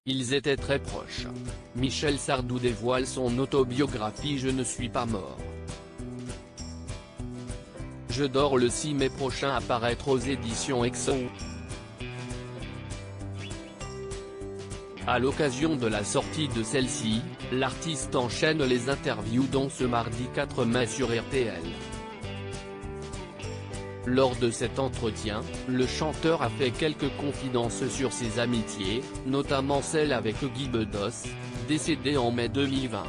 Ils étaient très proches. Michel Sardou dévoile son autobiographie Je ne suis pas mort. Je dors le 6 mai prochain à paraître aux éditions Exo. À l'occasion de la sortie de celle-ci, l'artiste enchaîne les interviews dont ce mardi 4 mai sur RTL. Lors de cet entretien, le chanteur a fait quelques confidences sur ses amitiés, notamment celle avec Guy Bedos, décédé en mai 2020.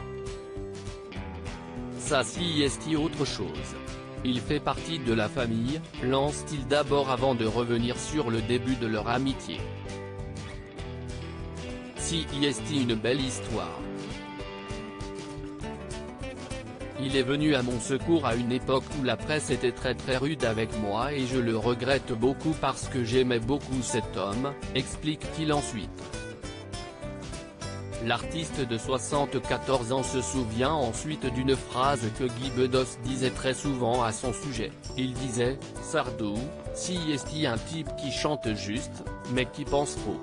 Ça si est autre chose. Il fait partie de la famille, lance-t-il d'abord avant de revenir sur le début de leur amitié. Si est une belle histoire. Il est venu à mon secours à une époque où la presse était très rude avec moi et je le regrette beaucoup parce que j'aimais beaucoup cet homme, explique-t-il ensuite. L'artiste de 74 ans se souvient ensuite d'une phrase que Guy Bedos disait très souvent à son sujet. Il disait « Sardou, si est un type qui chante juste, mais qui pense trop ».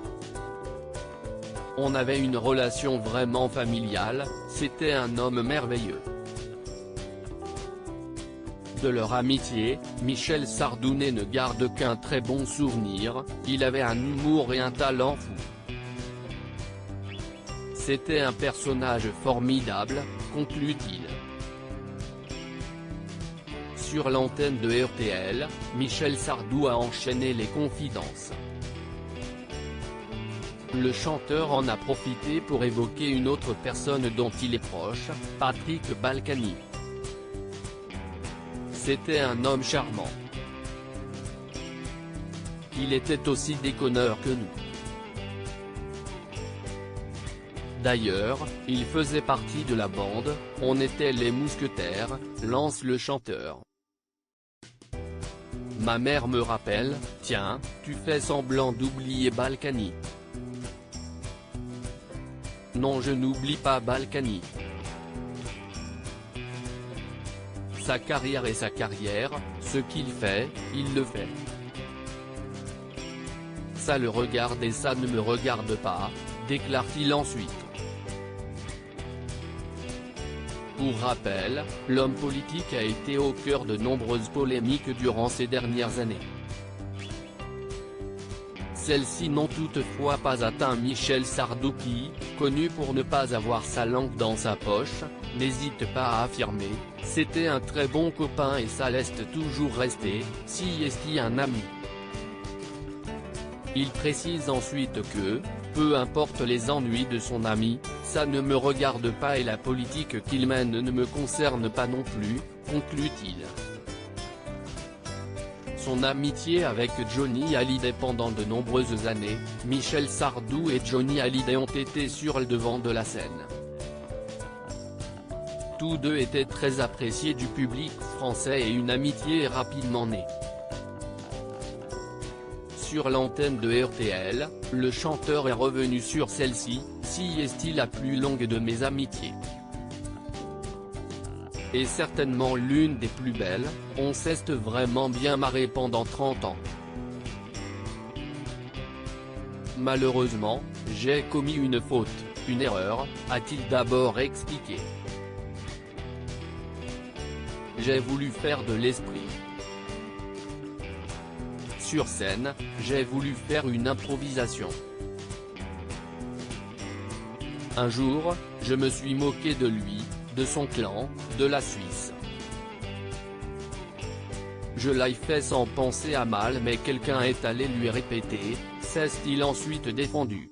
On avait une relation vraiment familiale, c'était un homme merveilleux. De leur amitié, Michel Sardou ne garde qu'un très bon souvenir, il avait un humour et un talent fou. C'était un personnage formidable, conclut-il. Sur l'antenne de RTL, Michel Sardou a enchaîné les confidences. Le chanteur en a profité pour évoquer une autre personne dont il est proche, Patrick Balkany. C'était un homme charmant. Il était aussi déconneur que nous. D'ailleurs, il faisait partie de la bande, on était les mousquetaires, lance le chanteur. Ma mère me rappelle, tiens, tu fais semblant d'oublier Balkany. Non, je n'oublie pas Balkany. Sa carrière est sa carrière, ce qu'il fait, il le fait. Ça le regarde et ça ne me regarde pas, déclare-t-il ensuite. Pour rappel, l'homme politique a été au cœur de nombreuses polémiques durant ces dernières années. Celles-ci n'ont toutefois pas atteint Michel Sardou qui, connu pour ne pas avoir sa langue dans sa poche, n'hésite pas à affirmer « C'était un très bon copain et ça laisse toujours rester, si est un ami ». Il précise ensuite que, peu importe les ennuis de son ami, ça ne me regarde pas et la politique qu'il mène ne me concerne pas non plus, conclut-il. Son amitié avec Johnny Hallyday pendant de nombreuses années, Michel Sardou et Johnny Hallyday ont été sur le devant de la scène. Tous deux étaient très appréciés du public français et une amitié est rapidement née. Sur l'antenne de RTL, le chanteur est revenu sur celle-ci, si est la plus longue de mes amitiés. Et certainement l'une des plus belles, on s'est vraiment bien marré pendant 30 ans. Malheureusement, j'ai commis une faute, une erreur, a-t-il d'abord expliqué. J'ai voulu faire de l'esprit. Sur scène, j'ai voulu faire une improvisation. Un jour, je me suis moqué de lui, de son clan, de la Suisse. Je l'ai fait sans penser à mal mais quelqu'un est allé lui répéter, s'est-il ensuite défendu.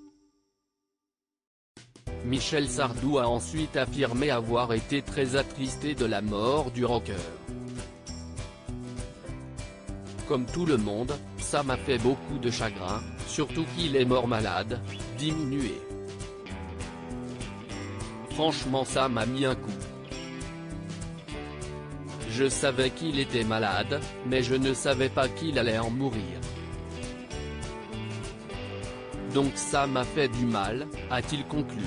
Michel Sardou a ensuite affirmé avoir été très attristé de la mort du rocker. Comme tout le monde, ça m'a fait beaucoup de chagrin, surtout qu'il est mort malade, diminué. Franchement ça m'a mis un coup. Je savais qu'il était malade, mais je ne savais pas qu'il allait en mourir. Donc ça m'a fait du mal, a-t-il conclu.